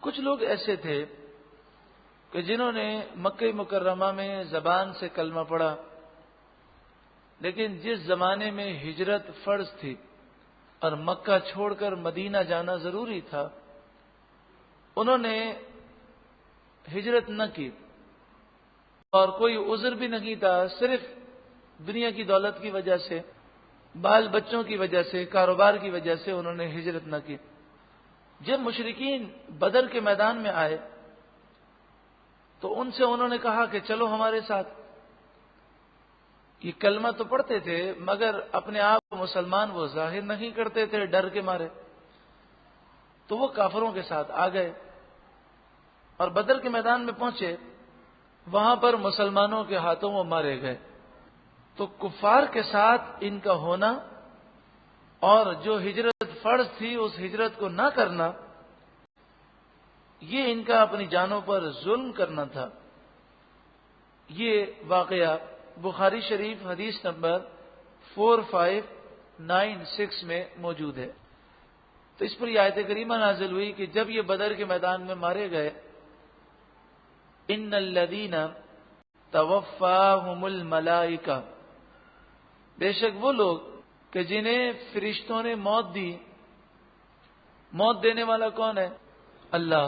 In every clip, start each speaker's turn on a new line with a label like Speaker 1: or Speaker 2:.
Speaker 1: کچھ لوگ ایسے تھے کہ جنہوں نے مکہ مکرمہ میں زبان سے کلمہ پڑھا، لیکن جس زمانے میں ہجرت فرض تھی اور مکہ چھوڑ کر مدینہ جانا ضروری تھا، انہوں نے ہجرت نہ کی، اور کوئی عذر بھی نہیں تھا، صرف دنیا کی دولت کی وجہ سے، بال بچوں کی وجہ سے، کاروبار کی وجہ سے انہوں نے ہجرت نہ کی۔ جب مشرکین بدر کے میدان میں آئے تو ان سے انہوں نے کہا کہ چلو ہمارے ساتھ۔ یہ کلمہ تو پڑھتے تھے مگر اپنے آپ کو مسلمان وہ ظاہر نہیں کرتے تھے ڈر کے مارے، تو وہ کافروں کے ساتھ آ گئے اور بدر کے میدان میں پہنچے، وہاں پر مسلمانوں کے ہاتھوں وہ مارے گئے۔ تو کفار کے ساتھ ان کا ہونا اور جو ہجرت فرض تھی اس ہجرت کو نہ کرنا، یہ ان کا اپنی جانوں پر ظلم کرنا تھا۔ یہ واقعہ بخاری شریف حدیث نمبر 4596 میں موجود ہے۔ تو اس پر یہ آیت کریمہ نازل ہوئی کہ جب یہ بدر کے میدان میں مارے گئے، ان الذین توفاہم الملائکہ، بے شک وہ لوگ کہ جنہیں فرشتوں نے موت دی۔ موت دینے والا کون ہے؟ اللہ۔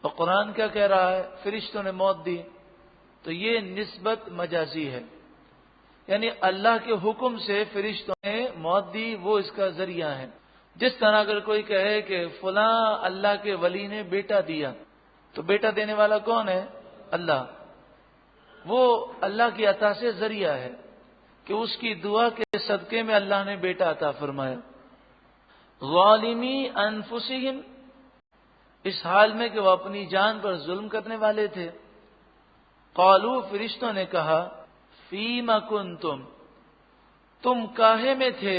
Speaker 1: اور قرآن کیا کہہ رہا ہے؟ فرشتوں نے موت دی، تو یہ نسبت مجازی ہے، یعنی اللہ کے حکم سے فرشتوں نے موت دی، وہ اس کا ذریعہ ہے۔ جس طرح اگر کوئی کہے کہ فلاں اللہ کے ولی نے بیٹا دیا، تو بیٹا دینے والا کون ہے؟ اللہ۔ وہ اللہ کی عطا سے ذریعہ ہے کہ اس کی دعا کے صدقے میں اللہ نے بیٹا عطا فرمایا۔ ظالمی انفسہم، اس حال میں کہ وہ اپنی جان پر ظلم کرنے والے تھے۔ قالو، فرشتوں نے کہا، فیم کنتم، تم کاہے میں تھے،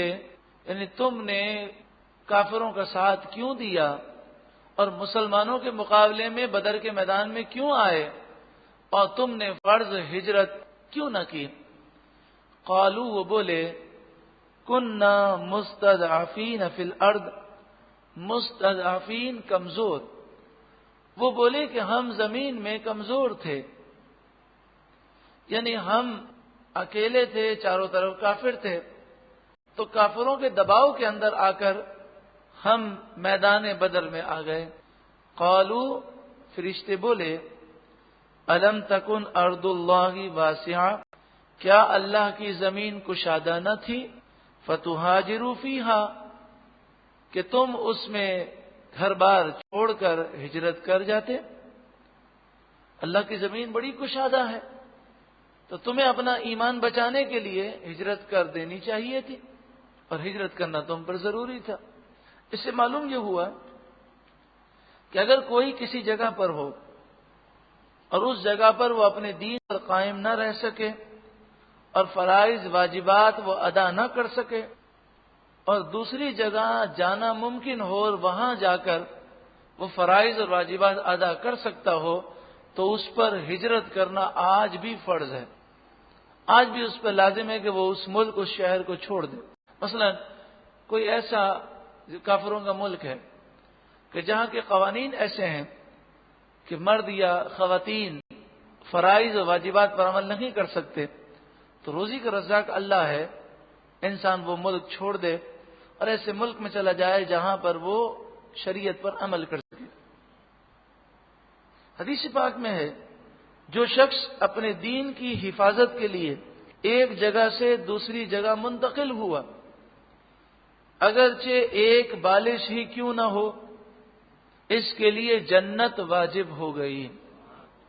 Speaker 1: یعنی تم نے کافروں کا ساتھ کیوں دیا اور مسلمانوں کے مقابلے میں بدر کے میدان میں کیوں آئے، اور تم نے فرض ہجرت کیوں نہ کی؟ قالو، وہ بولے، کننا مستضعفین فی الارض، مستضعفین کمزور، وہ بولے کہ ہم زمین میں کمزور تھے، یعنی ہم اکیلے تھے، چاروں طرف کافر تھے، تو کافروں کے دباؤ کے اندر آ کر ہم میدان بدر میں آ گئے۔ قالو، فرشتے بولے، الم تکن ارض اللہ واسعہ، کیا اللہ کی زمین کشادہ نہ تھی، فتہاجروا فیہا، کہ تم اس میں گھر بار چھوڑ کر ہجرت کر جاتے۔ اللہ کی زمین بڑی کشادہ ہے، تو تمہیں اپنا ایمان بچانے کے لیے ہجرت کر دینی چاہیے تھی، اور ہجرت کرنا تم پر ضروری تھا۔ اس سے معلوم یہ ہوا کہ اگر کوئی کسی جگہ پر ہو اور اس جگہ پر وہ اپنے دین پر قائم نہ رہ سکے اور فرائض واجبات وہ ادا نہ کر سکے، اور دوسری جگہ جانا ممکن ہو اور وہاں جا کر وہ فرائض اور واجبات ادا کر سکتا ہو، تو اس پر ہجرت کرنا آج بھی فرض ہے، آج بھی اس پر لازم ہے کہ وہ اس ملک، اس شہر کو چھوڑ دے۔ مثلا کوئی ایسا کافروں کا ملک ہے کہ جہاں کے قوانین ایسے ہیں کہ مرد یا خواتین فرائض و واجبات پر عمل نہیں کر سکتے، تو روزی کا رزاق اللہ ہے، انسان وہ ملک چھوڑ دے اور ایسے ملک میں چلا جائے جہاں پر وہ شریعت پر عمل کر سکے۔ حدیث پاک میں ہے، جو شخص اپنے دین کی حفاظت کے لیے ایک جگہ سے دوسری جگہ منتقل ہوا، اگرچہ ایک بالش ہی کیوں نہ ہو، اس کے لیے جنت واجب ہو گئی،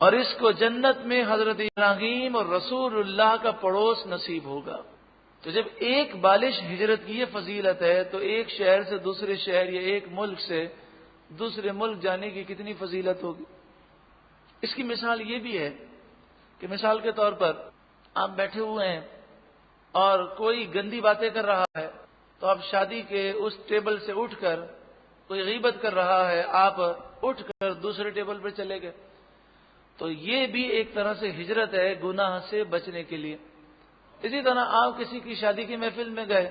Speaker 1: اور اس کو جنت میں حضرت ابراہیم اور رسول اللہ کا پڑوس نصیب ہوگا۔ تو جب ایک بالش ہجرت کی یہ فضیلت ہے، تو ایک شہر سے دوسرے شہر یا ایک ملک سے دوسرے ملک جانے کی کتنی فضیلت ہوگی۔ اس کی مثال یہ بھی ہے کہ مثال کے طور پر آپ بیٹھے ہوئے ہیں اور کوئی گندی باتیں کر رہا ہے، تو آپ شادی کے اس ٹیبل سے اٹھ کر، کوئی غیبت کر رہا ہے، آپ اٹھ کر دوسرے ٹیبل پر چلے گئے، تو یہ بھی ایک طرح سے ہجرت ہے گناہ سے بچنے کے لیے۔ اسی طرح آپ کسی کی شادی کی محفل میں گئے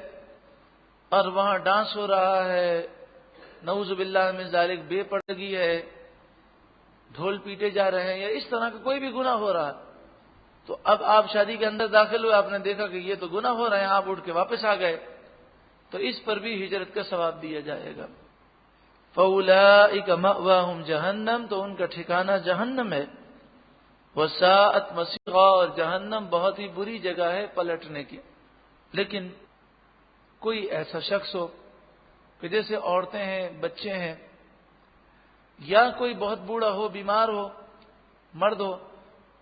Speaker 1: اور وہاں ڈانس ہو رہا ہے، نعوذ باللہ من ذالک، بے پردگی ہے، ڈھول پیٹے جا رہے ہیں یا اس طرح کا کوئی بھی گناہ ہو رہا ہے، تو اب آپ شادی کے اندر داخل ہوئے، آپ نے دیکھا کہ یہ تو گناہ ہو رہے ہیں، آپ اٹھ کے واپس آ گئے، تو اس پر بھی ہجرت کا ثواب دیا جائے گا۔ فَأُولَٰئِكَ مَأْوَاهُمْ جَهَنَّمُ، تو ان کا ٹھکانہ جہنم ہے۔ وَسَاءَتْ مَصِيرًا، اور جہنم بہت ہی بری جگہ ہے پلٹنے کی۔ لیکن کوئی ایسا شخص ہو کہ جیسے عورتیں ہیں، بچے ہیں، یا کوئی بہت بوڑھا ہو، بیمار ہو، مرد ہو،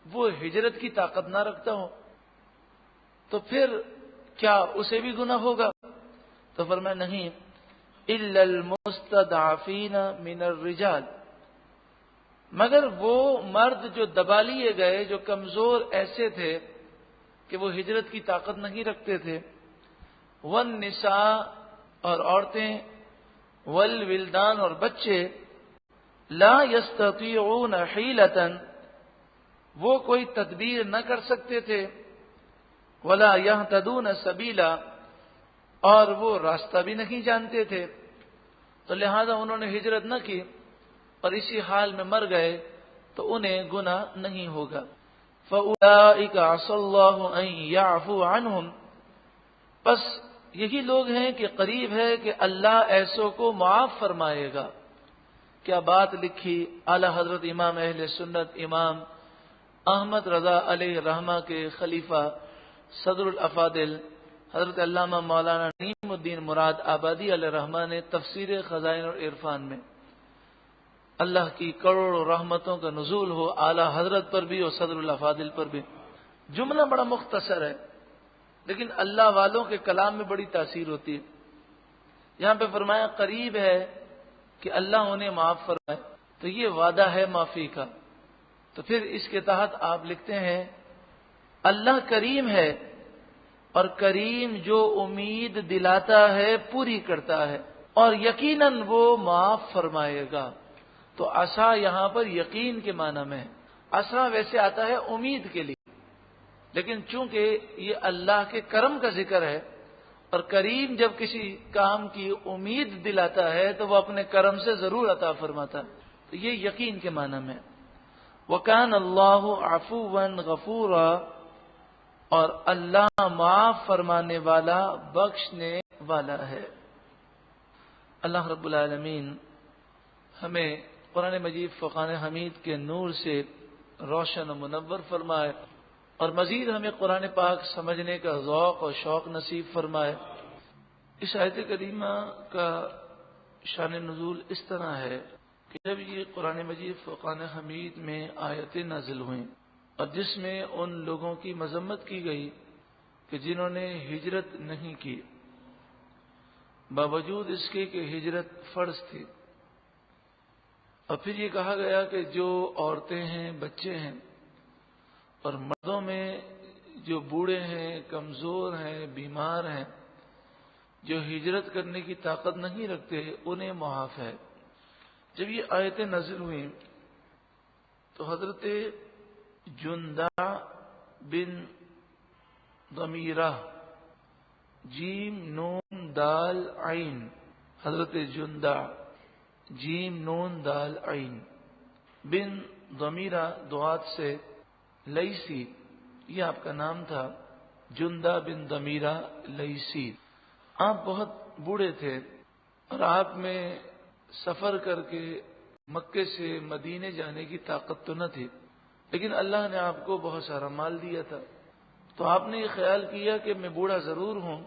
Speaker 1: وہ ہجرت کی طاقت نہ رکھتا ہو، تو پھر کیا اسے بھی گناہ ہوگا؟ تو فرمایا نہیں، إِلَّا الْمُسْتَضْعَفِينَ مِنَ الرِّجَالِ، مگر وہ مرد جو دبا لیے گئے، جو کمزور ایسے تھے کہ وہ ہجرت کی طاقت نہیں رکھتے تھے، وَالنِّسَاء، اور عورتیں، وَالْوِلْدَانَ، اور بچے، لَا يَسْتَطِيعُونَ حِيلَةً، وہ کوئی تدبیر نہ کر سکتے تھے، وَلَا يَهْتَدُونَ سَبِيلًا، اور وہ راستہ بھی نہیں جانتے تھے، تو لہذا انہوں نے ہجرت نہ کی اور اسی حال میں مر گئے، تو انہیں گناہ نہیں ہوگا۔ فَأُولَٰئِكَ عَسَى اللَّهُ أَن يَعْفُوَ عَنْهُمْ، بس یہی لوگ ہیں کہ قریب ہے کہ اللہ ایسوں کو معاف فرمائے گا۔ کیا بات لکھی اعلی حضرت امام اہل سنت امام احمد رضا علیہ رحمہ کے خلیفہ صدر الافاضل حضرت علامہ مولانا نعیم الدین مراد آبادی علیہ رحمہ نے تفسیر خزائن اور عرفان میں، اللہ کی کروڑوں رحمتوں کا نزول ہو اعلی حضرت پر بھی اور صدر الافاضل پر بھی۔ جملہ بڑا مختصر ہے لیکن اللہ والوں کے کلام میں بڑی تاثیر ہوتی ہے۔ یہاں پہ فرمایا قریب ہے کہ اللہ انہیں معاف فرمائے، تو یہ وعدہ ہے معافی کا۔ تو پھر اس کے تحت آپ لکھتے ہیں اللہ کریم ہے، اور کریم جو امید دلاتا ہے پوری کرتا ہے، اور یقیناً وہ معاف فرمائے گا۔ تو عسا یہاں پر یقین کے معنی میں ہے۔ عسا ویسے آتا ہے امید کے لیے، لیکن چونکہ یہ اللہ کے کرم کا ذکر ہے، اور کریم جب کسی کام کی امید دلاتا ہے تو وہ اپنے کرم سے ضرور عطا فرماتا ہے، تو یہ یقین کے معنی میں۔ وَكَانَ اللَّهُ عَفُوًّا غَفُورًا، اور اللہ معاف فرمانے والا، بخشنے والا ہے۔ اللہ رب العالمین ہمیں قرآن مجید فرقان حمید کے نور سے روشن و منور فرمائے، اور مزید ہمیں قرآن پاک سمجھنے کا ذوق اور شوق نصیب فرمائے۔ اس آیت کریمہ کا شان نزول اس طرح ہے کہ جب یہ قرآن مجید فرقان حمید میں آیتیں نازل ہوئیں، اور جس میں ان لوگوں کی مذمت کی گئی کہ جنہوں نے ہجرت نہیں کی، باوجود اس کے کہ ہجرت فرض تھی، اور پھر یہ کہا گیا کہ جو عورتیں ہیں، بچے ہیں، اور مردوں میں جو بوڑھے ہیں، کمزور ہیں، بیمار ہیں، جو ہجرت کرنے کی طاقت نہیں رکھتے، انہیں معاف ہے۔ جب یہ آیتیں نازل ہوئیں تو حضرت جندع بن ضمیرہ، جیم نون دال عین، حضرت جندع جیم نون دال عین بن ضمیرہ دعات سے لیسی، یہ آپ کا نام تھا، جندع بن ضمیرہ لیسی۔ آپ بہت بوڑھے تھے اور آپ میں سفر کر کے مکے سے مدینے جانے کی طاقت تو نہ تھی، لیکن اللہ نے آپ کو بہت سارا مال دیا تھا، تو آپ نے یہ خیال کیا کہ میں بوڑھا ضرور ہوں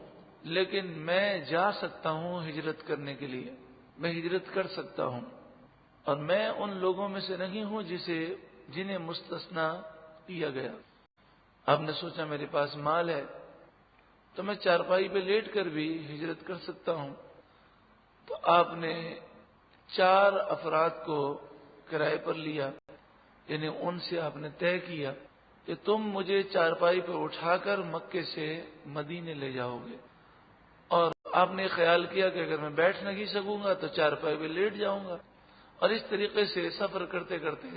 Speaker 1: لیکن میں جا سکتا ہوں ہجرت کرنے کے لیے، میں ہجرت کر سکتا ہوں، اور میں ان لوگوں میں سے نہیں ہوں جنہیں مستثنا کیا گیا۔ آپ نے سوچا میرے پاس مال ہے تو میں چارپائی پہ لیٹ کر بھی ہجرت کر سکتا ہوں، تو آپ نے 4 افراد کو کرائے پر لیا، یعنی ان سے آپ نے طے کیا کہ تم مجھے چارپائی پہ اٹھا کر مکے سے مدینے لے جاؤ گے، اور آپ نے خیال کیا کہ اگر میں بیٹھ نہیں سکوں گا تو چارپائی پہ لیٹ جاؤں گا، اور اس طریقے سے سفر کرتے کرتے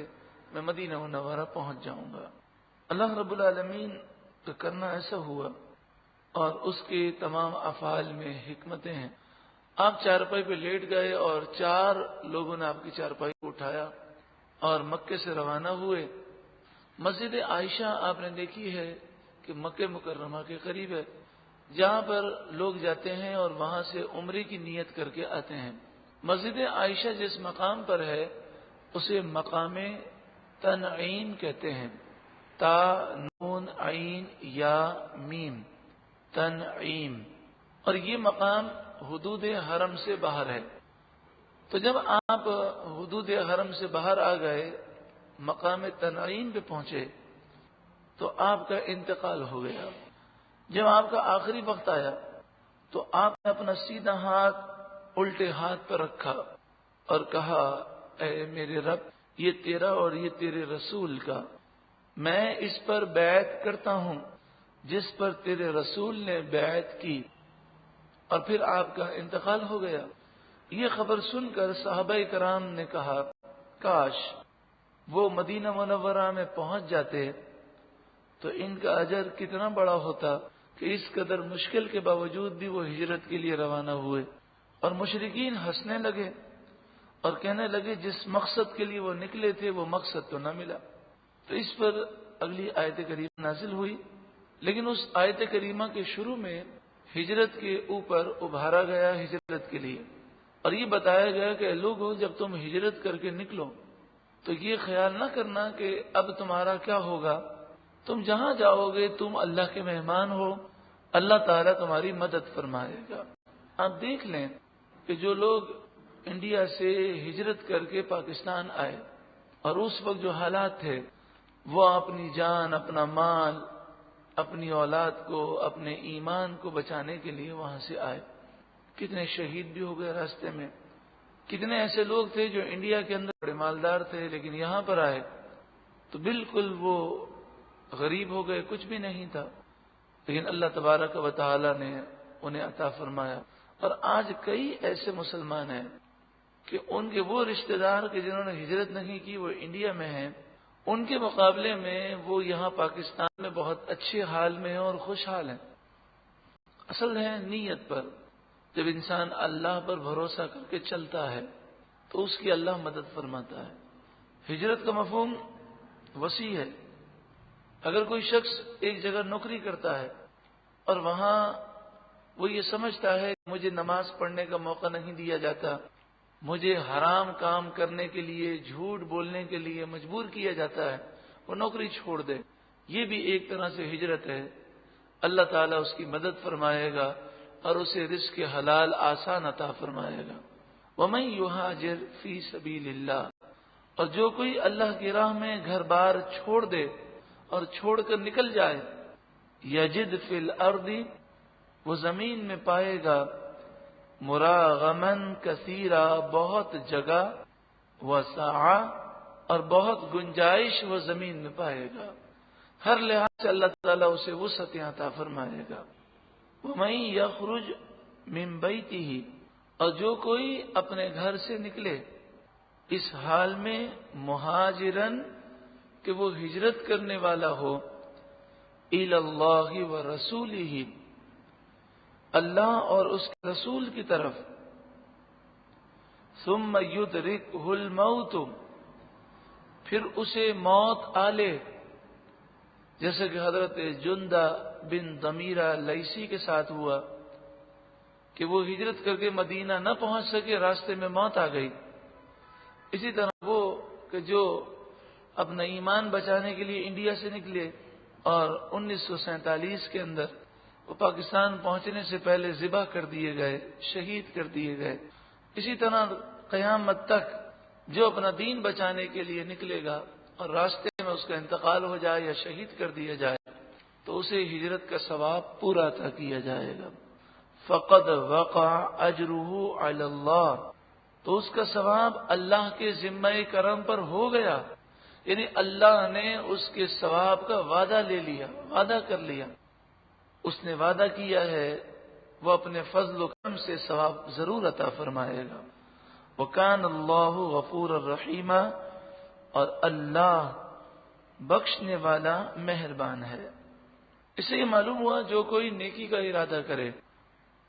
Speaker 1: میں مدینہ منورہ پہنچ جاؤں گا۔ اللہ رب العالمین کا کرنا ایسا ہوا، اور اس کے تمام افعال میں حکمتیں ہیں۔ آپ چارپائی پہ لیٹ گئے اور 4 لوگوں نے آپ کی چارپائی کو اٹھایا، اور مکے سے روانہ ہوئے۔ مسجد عائشہ آپ نے دیکھی ہے کہ مکہ مکرمہ کے قریب ہے، جہاں پر لوگ جاتے ہیں اور وہاں سے عمرے کی نیت کر کے آتے ہیں۔ مسجد عائشہ جس مقام پر ہے اسے مقام تنعیم کہتے ہیں، تا نون عین یا میم، تنعیم، اور یہ مقام حدود حرم سے باہر ہے۔ تو جب آپ حدود حرم سے باہر آ گئے، مقام تنعیم پہ پہنچے تو آپ کا انتقال ہو گیا۔ جب آپ کا آخری وقت آیا تو آپ نے اپنا سیدھا ہاتھ الٹے ہاتھ پر رکھا اور کہا، اے میرے رب، یہ تیرا اور یہ تیرے رسول کا، میں اس پر بیعت کرتا ہوں جس پر تیرے رسول نے بیعت کی۔ اور پھر آپ کا انتقال ہو گیا۔ یہ خبر سن کر صحابہ کرام نے کہا، کاش وہ مدینہ منورہ میں پہنچ جاتے تو ان کا اجر کتنا بڑا ہوتا کہ اس قدر مشکل کے باوجود بھی وہ ہجرت کے لیے روانہ ہوئے۔ اور مشرکین ہنسنے لگے اور کہنے لگے جس مقصد کے لیے وہ نکلے تھے وہ مقصد تو نہ ملا۔ تو اس پر اگلی آیت کریمہ نازل ہوئی، لیکن اس آیت کریمہ کے شروع میں ہجرت کے اوپر ابھارا گیا ہجرت کے لیے، اور یہ بتایا گیا کہ لوگوں جب تم ہجرت کر کے نکلو تو یہ خیال نہ کرنا کہ اب تمہارا کیا ہوگا، تم جہاں جاؤ گے تم اللہ کے مہمان ہو، اللہ تعالیٰ تمہاری مدد فرمائے گا۔ آپ دیکھ لیں کہ جو لوگ انڈیا سے ہجرت کر کے پاکستان آئے اور اس وقت جو حالات تھے، وہ اپنی جان، اپنا مال، اپنی اولاد کو، اپنے ایمان کو بچانے کے لیے وہاں سے آئے۔ کتنے شہید بھی ہو گئے راستے میں، کتنے ایسے لوگ تھے جو انڈیا کے اندر بڑے مالدار تھے لیکن یہاں پر آئے تو بالکل وہ غریب ہو گئے، کچھ بھی نہیں تھا، لیکن اللہ تبارک و تعالی نے انہیں عطا فرمایا۔ اور آج کئی ایسے مسلمان ہیں کہ ان کے وہ رشتہ دار کہ جنہوں نے ہجرت نہیں کی وہ انڈیا میں ہیں، ان کے مقابلے میں وہ یہاں پاکستان میں بہت اچھے حال میں ہیں اور خوشحال ہیں۔ اصل ہے نیت پر، جب انسان اللہ پر بھروسہ کر کے چلتا ہے تو اس کی اللہ مدد فرماتا ہے۔ ہجرت کا مفہوم وسیع ہے۔ اگر کوئی شخص ایک جگہ نوکری کرتا ہے اور وہاں وہ یہ سمجھتا ہے کہ مجھے نماز پڑھنے کا موقع نہیں دیا جاتا، مجھے حرام کام کرنے کے لیے، جھوٹ بولنے کے لیے مجبور کیا جاتا ہے، وہ نوکری چھوڑ دے، یہ بھی ایک طرح سے ہجرت ہے۔ اللہ تعالیٰ اس کی مدد فرمائے گا اور اسے رزق حلال آسان عطا فرمائے گا۔ وَمَن يُهَاجِرْ فِي سَبِيلِ اللَّهِ، اور جو کوئی اللہ کی راہ میں گھر بار چھوڑ دے اور چھوڑ کر نکل جائے، یجد فی الارض، وہ زمین میں پائے گا، مراغمن کثیرا، بہت جگہ، وسعہ، اور بہت گنجائش وہ زمین میں پائے گا۔ ہر لحاظ سے اللہ تعالیٰ اسے وسعت عطا فرمائے گا۔ وَمَن یخرج من بیتہ، اور جو کوئی اپنے گھر سے نکلے اس حال میں مہاجرن کہ وہ ہجرت کرنے والا ہو، الی اللہ ورسولہ، اللہ اور اس کے رسول کی طرف، ثم یدرکہ الموت، پھر اسے موت آ لے، جیسے کہ حضرت جندہ بن ضمیرہ لیثی کے ساتھ ہوا کہ وہ ہجرت کر کے مدینہ نہ پہنچ سکے، راستے میں موت آ گئی۔ اسی طرح وہ کہ جو اپنا ایمان بچانے کے لیے انڈیا سے نکلے اور 1947 کے اندر وہ پاکستان پہنچنے سے پہلے ذبح کر دیے گئے، شہید کر دیے گئے۔ اسی طرح قیامت تک جو اپنا دین بچانے کے لیے نکلے گا اور راستے میں اس کا انتقال ہو جائے یا شہید کر دیا جائے تو اسے ہجرت کا ثواب پورا عطا کیا جائے گا۔ فقد وقع اجرہ علی اللہ، تو اس کا ثواب اللہ کے ذمہ کرم پر ہو گیا، یعنی اللہ نے اس کے ثواب کا وعدہ لے لیا، وعدہ کر لیا، اس نے وعدہ کیا ہے وہ اپنے فضل و کرم سے ثواب ضرور عطا فرمائے گا۔ وَكَانَ اللَّهُ غَفُورًا رَحِيمًا، اور اللہ بخشنے والا مہربان ہے۔ اس سے یہ معلوم ہوا جو کوئی نیکی کا ارادہ کرے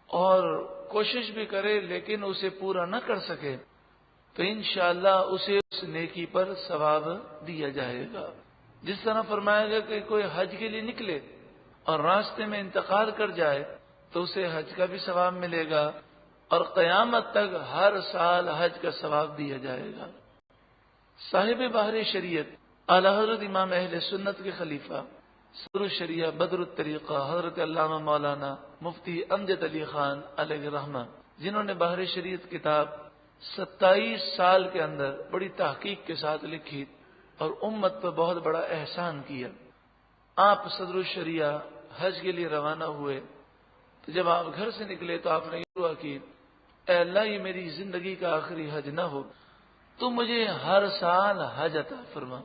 Speaker 1: اور کوشش بھی کرے لیکن اسے پورا نہ کر سکے تو انشاءاللہ اسے اس اس نیکی پر ثواب دیا جائے گا۔ جس طرح فرمایا گیا کہ کوئی حج کے لیے نکلے اور راستے میں انتقال کر جائے تو اسے حج کا بھی ثواب ملے گا، اور قیامت تک ہر سال حج کا ثواب دیا جائے گا۔ صاحب بحر شریعت اعلی حضرت امام اہل سنت کے خلیفہ صدر الشریعہ بدر الطریقہ حضرت علامہ مولانا مفتی امجد علی خان علیہ الرحمہ، جنہوں نے بحر شریعت کتاب 27 سال کے اندر بڑی تحقیق کے ساتھ لکھی اور امت پر بہت بڑا احسان کیا۔ آپ صدر الشریعہ حج کے لیے روانہ ہوئے تو جب آپ گھر سے نکلے تو آپ نے یہ دعا کی، اے اللہ یہ میری زندگی کا آخری حج نہ ہو، تو مجھے ہر سال حج عطا فرما،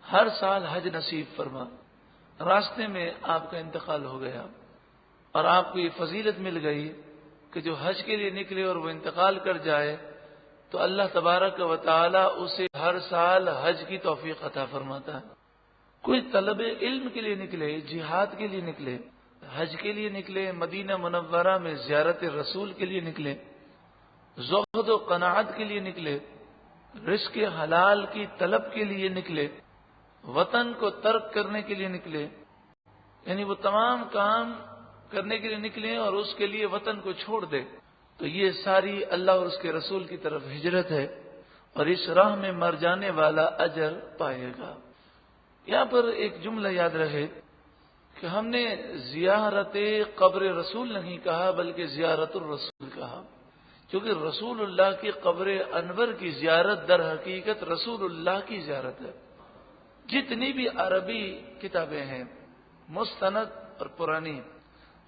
Speaker 1: ہر سال حج نصیب فرما۔ راستے میں آپ کا انتقال ہو گیا اور آپ کو یہ فضیلت مل گئی کہ جو حج کے لیے نکلے اور وہ انتقال کر جائے تو اللہ تبارک و تعالی اسے ہر سال حج کی توفیق عطا فرماتا ہے۔ کوئی طلب علم کے لیے نکلے، جہاد کے لیے نکلے، حج کے لیے نکلے، مدینہ منورہ میں زیارت رسول کے لیے نکلے، زہد و قناعت کے لیے نکلے، رزق حلال کی طلب کے لیے نکلے، وطن کو ترک کرنے کے لیے نکلے، یعنی وہ تمام کام کرنے کے لیے نکلے اور اس کے لیے وطن کو چھوڑ دے، تو یہ ساری اللہ اور اس کے رسول کی طرف ہجرت ہے اور اس راہ میں مر جانے والا اجر پائے گا۔ یہاں پر ایک جملہ یاد رہے کہ ہم نے زیارت قبر رسول نہیں کہا بلکہ زیارت الرسول کہا، کیونکہ رسول اللہ کی قبر انور کی زیارت در حقیقت رسول اللہ کی زیارت ہے۔ جتنی بھی عربی کتابیں ہیں مستند اور پرانی،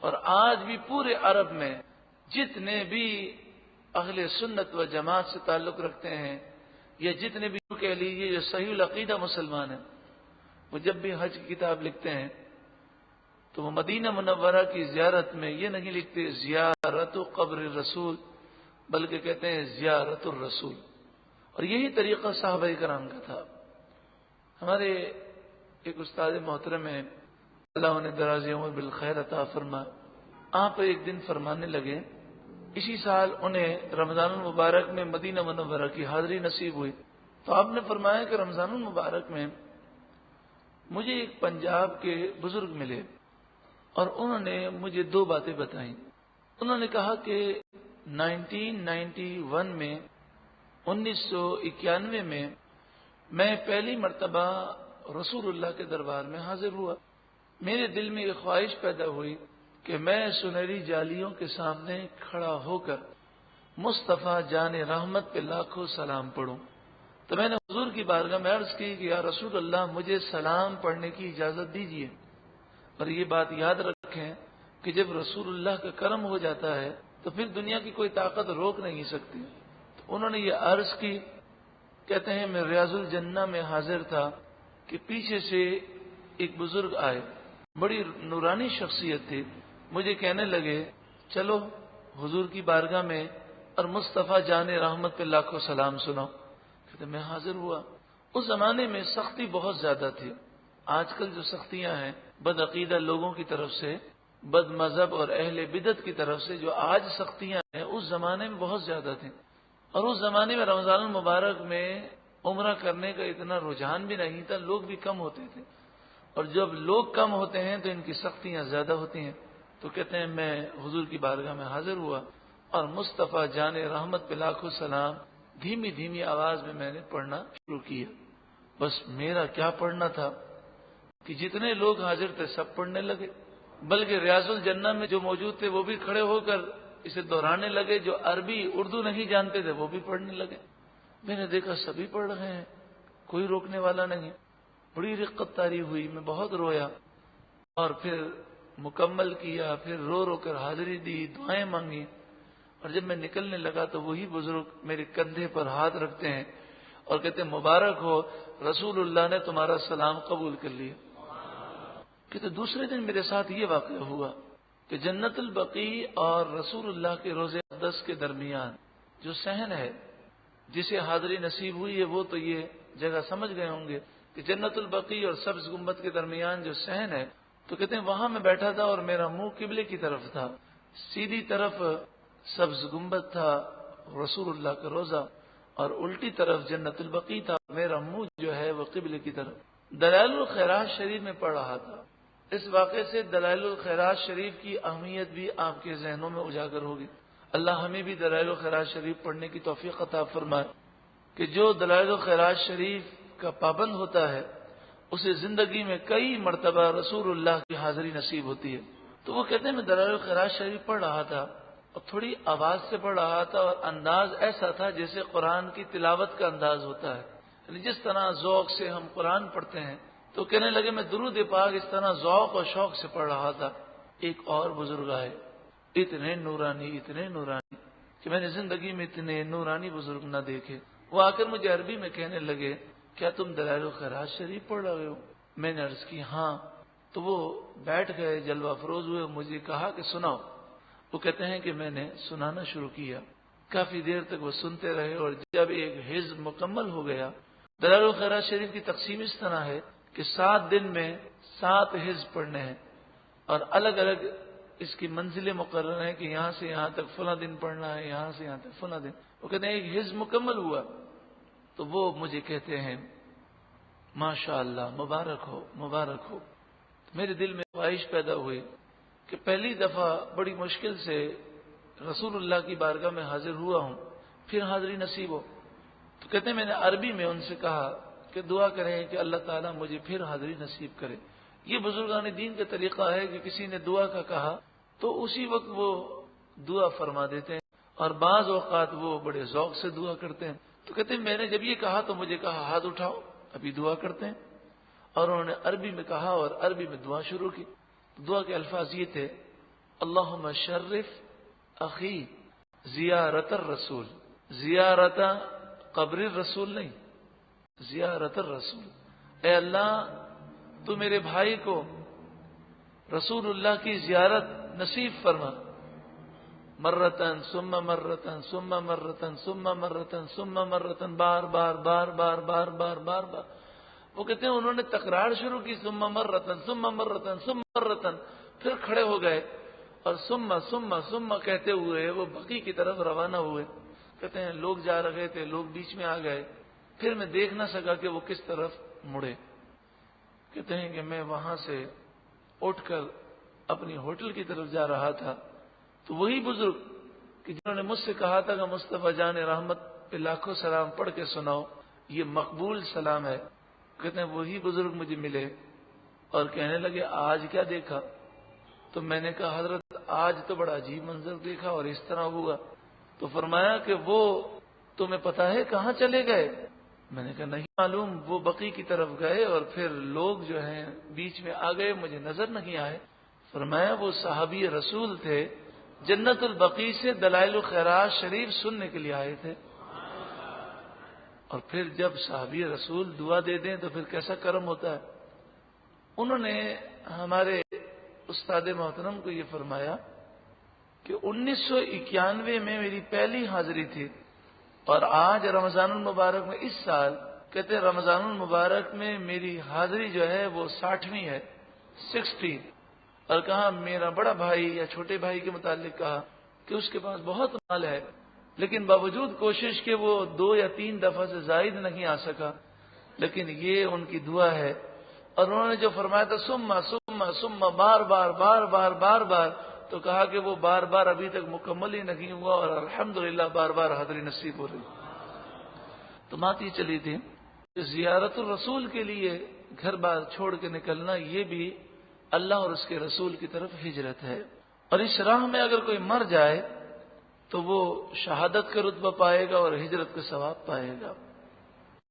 Speaker 1: اور آج بھی پورے عرب میں جتنے بھی اہل سنت و جماعت سے تعلق رکھتے ہیں یا جتنے بھی کہہ لیجیے جو صحیح العقیدہ مسلمان ہیں، وہ جب بھی حج کی کتاب لکھتے ہیں تو وہ مدینہ منورہ کی زیارت میں یہ نہیں لکھتے زیارت قبر رسول، بلکہ کہتے ہیں زیارت الرسول۔ اور یہی طریقہ صحابہ کرام کا تھا۔ ہمارے ایک استاد محترم ہیں، اللہ انہیں دراز عمر بالخیر عطا فرما، آپ ایک دن فرمانے لگے، اسی سال انہیں رمضان المبارک میں مدینہ منورہ کی حاضری نصیب ہوئی، تو آپ نے فرمایا کہ رمضان المبارک میں مجھے ایک پنجاب کے بزرگ ملے اور انہوں نے مجھے 2 باتیں بتائیں۔ انہوں نے کہا کہ 1991 میں 1991 میں پہلی مرتبہ رسول اللہ کے دربار میں حاضر ہوا۔ میرے دل میں یہ خواہش پیدا ہوئی کہ میں سنہری جالیوں کے سامنے کھڑا ہو کر مصطفیٰ جان رحمت پہ لاکھوں سلام پڑھوں۔ تو میں نے حضور کی بارگاہ میں عرض کی کہ یا رسول اللہ مجھے سلام پڑھنے کی اجازت دیجیے، اور یہ بات یاد رکھیں کہ جب رسول اللہ کا کرم ہو جاتا ہے تو پھر دنیا کی کوئی طاقت روک نہیں سکتی۔ تو انہوں نے یہ عرض کی، کہتے ہیں میں ریاض الجنہ میں حاضر تھا کہ پیچھے سے ایک بزرگ آئے، بڑی نورانی شخصیت تھی، مجھے کہنے لگے چلو حضور کی بارگاہ میں اور مصطفیٰ جان رحمت پہ لاکھوں سلام سنو۔ کہتے میں حاضر ہوا۔ اس زمانے میں سختی بہت زیادہ تھی، آج کل جو سختیاں ہیں بد عقیدہ لوگوں کی طرف سے، بد مذہب اور اہل بدعت کی طرف سے جو آج سختیاں ہیں اس زمانے میں بہت زیادہ تھیں۔ اور اس زمانے میں رمضان المبارک میں عمرہ کرنے کا اتنا رجحان بھی نہیں تھا، لوگ بھی کم ہوتے تھے، اور جب لوگ کم ہوتے ہیں تو ان کی سختیاں زیادہ ہوتی ہیں۔ تو کہتے ہیں میں حضور کی بارگاہ میں حاضر ہوا اور مصطفیٰ جان رحمت پہ لاکھوں سلام دھیمی دھیمی آواز میں میں نے پڑھنا شروع کیا۔ بس میرا کیا پڑھنا تھا کہ جتنے لوگ حاضر تھے سب پڑھنے لگے، بلکہ ریاض الجنہ میں جو موجود تھے وہ بھی کھڑے ہو کر اسے دہرانے لگے، جو عربی اردو نہیں جانتے تھے وہ بھی پڑھنے لگے۔ میں نے دیکھا سبھی پڑھ رہے ہیں، کوئی روکنے والا نہیں۔ بڑی رقت طاری ہوئی، میں بہت رویا اور پھر مکمل کیا، پھر رو رو کر حاضری دی، دعائیں مانگی، اور جب میں نکلنے لگا تو وہی بزرگ میرے کندھے پر ہاتھ رکھتے ہیں اور کہتے ہیں مبارک ہو، رسول اللہ نے تمہارا سلام قبول کر لیا۔ کہتے دوسرے دن میرے ساتھ یہ واقعہ ہوا کہ جنت البقیع اور رسول اللہ کے روضہ اقدس کے درمیان جو صحن ہے، جسے حاضری نصیب ہوئی ہے وہ تو یہ جگہ سمجھ گئے ہوں گے کہ جنت البقیع اور سبز گنبد کے درمیان جو صحن ہے، تو کہتے ہیں وہاں میں بیٹھا تھا اور میرا منہ قبلے کی طرف تھا، سیدھی طرف سبز گنبد تھا رسول اللہ کا روضہ اور الٹی طرف جنت البقیع تھا۔ میرا منہ جو ہے وہ قبلے کی طرف. دلائل الخیرات شریف میں پڑھ رہا تھا. اس واقعے سے دلائل الخیرات شریف کی اہمیت بھی آپ کے ذہنوں میں اجاگر ہوگی. اللہ ہمیں بھی دلائل الخیرات شریف پڑھنے کی توفیق عطا فرمائے کہ جو دلائل الخیرات شریف کا پابند ہوتا ہے اسے زندگی میں کئی مرتبہ رسول اللہ کی حاضری نصیب ہوتی ہے. تو وہ کہتے ہیں میں دلائل الخیرات شریف پڑھ رہا تھا اور تھوڑی آواز سے پڑھ رہا تھا اور انداز ایسا تھا جیسے قرآن کی تلاوت کا انداز ہوتا ہے. یعنی جس طرح ذوق سے ہم قرآن پڑھتے ہیں تو کہنے لگے میں درود پاک اس طرح ذوق اور شوق سے پڑھ رہا تھا. ایک اور بزرگ آئے اتنے نورانی کہ میں نے زندگی میں اتنے نورانی بزرگ نہ دیکھے. وہ آ کر مجھے عربی میں کہنے لگے کیا تم دلائل الخیرات شریف پڑھ رہے ہو؟ میں نے عرض کی ہاں. تو وہ بیٹھ گئے جلوہ افروز ہوئے, مجھے کہا کہ سناؤ. وہ کہتے ہیں کہ میں نے سنانا شروع کیا. کافی دیر تک وہ سنتے رہے اور جب ایک حزب مکمل ہو گیا. دلائل الخیرات شریف کی تقسیم اس طرح ہے کہ 7 دن میں 7 حزب پڑھنے ہیں اور الگ الگ اس کی منزلیں مقرر ہیں کہ یہاں سے یہاں تک فلاں دن پڑھنا ہے, یہاں سے یہاں تک فلاں دن. وہ کہتے ہیں ایک حزب مکمل ہوا تو وہ مجھے کہتے ہیں ماشاء اللہ مبارک ہو مبارک ہو. میرے دل میں خواہش پیدا ہوئی کہ پہلی دفعہ بڑی مشکل سے رسول اللہ کی بارگاہ میں حاضر ہوا ہوں, پھر حاضری نصیب ہو. تو کہتے ہیں میں نے عربی میں ان سے کہا کہ دعا کریں کہ اللہ تعالیٰ مجھے پھر حاضری نصیب کرے. یہ بزرگان دین کا طریقہ ہے کہ کسی نے دعا کا کہا تو اسی وقت وہ دعا فرما دیتے ہیں اور بعض اوقات وہ بڑے ذوق سے دعا کرتے ہیں. تو کہتے ہیں میں نے جب یہ کہا تو مجھے کہا ہاتھ اٹھاؤ ابھی دعا کرتے ہیں, اور انہوں نے عربی میں کہا اور عربی میں دعا شروع کی. دعا کے الفاظ یہ تھے اللہم شرف اخی زیارت الرسول. زیارت قبر الرسول نہیں, زیارت الرسول. اے اللہ تو میرے بھائی کو رسول اللہ کی زیارت نصیب فرما. مرتن ثم مرتن ثم مرتن ثم مرتن ثم مرتن, بار بار بار بار بار بار بار بار. وہ کہتے ہیں انہوں نے تکرار شروع کی ثم مرتن ثم مرتن ثم مرتن, پھر کھڑے ہو گئے اور ثم ثم ثم کہتے ہوئے وہ بقی کی طرف روانہ ہوئے. کہتے ہیں لوگ جا رہے تھے, لوگ بیچ میں آ گئے, پھر میں دیکھ نہ سکا کہ وہ کس طرف مڑے. کہتے ہیں کہ میں وہاں سے اٹھ کر اپنی ہوٹل کی طرف جا رہا تھا تو وہی بزرگ کہ جنہوں نے مجھ سے کہا تھا کہ مصطفیٰ جان رحمت پہ لاکھوں سلام پڑھ کے سناؤ, یہ مقبول سلام ہے. کہتے ہیں وہی بزرگ مجھے ملے اور کہنے لگے آج کیا دیکھا؟ تو میں نے کہا حضرت آج تو بڑا عجیب منظر دیکھا اور اس طرح ہوا. تو فرمایا کہ وہ تمہیں پتا ہے کہاں چلے گئے؟ میں نے کہا نہیں معلوم. وہ بقی کی طرف گئے اور پھر لوگ جو ہیں بیچ میں آ گئے, مجھے نظر نہیں آئے. فرمایا وہ صحابی رسول تھے, جنت البقیع سے دلائل الخیرات شریف سننے کے لیے آئے تھے. اور پھر جب صحابی رسول دعا دے دیں تو پھر کیسا کرم ہوتا ہے. انہوں نے ہمارے استاد محترم کو یہ فرمایا کہ 1991 میں میری پہلی حاضری تھی اور آج رمضان المبارک میں اس سال کہتے ہیں رمضان المبارک میں میری حاضری جو ہے وہ 60ویں ہے, 60. اور کہا میرا بڑا بھائی یا چھوٹے بھائی کے متعلق کہا کہ اس کے پاس بہت مال ہے لیکن باوجود کوشش کے وہ 2 یا 3 دفعہ سے زائد نہیں آ سکا, لیکن یہ ان کی دعا ہے. اور انہوں نے جو فرمایا تھا سما سما سما بار بار بار بار بار بار, تو کہا کہ وہ بار بار ابھی تک مکمل ہی نہیں ہوا اور الحمدللہ بار بار حاضری نصیب ہو رہی. تو بات یہ چلی تھی زیارت الرسول کے لیے گھر بار چھوڑ کے نکلنا یہ بھی اللہ اور اس کے رسول کی طرف ہجرت ہے. اور اس راہ میں اگر کوئی مر جائے تو وہ شہادت کا رتبہ پائے گا اور ہجرت کا ثواب پائے گا.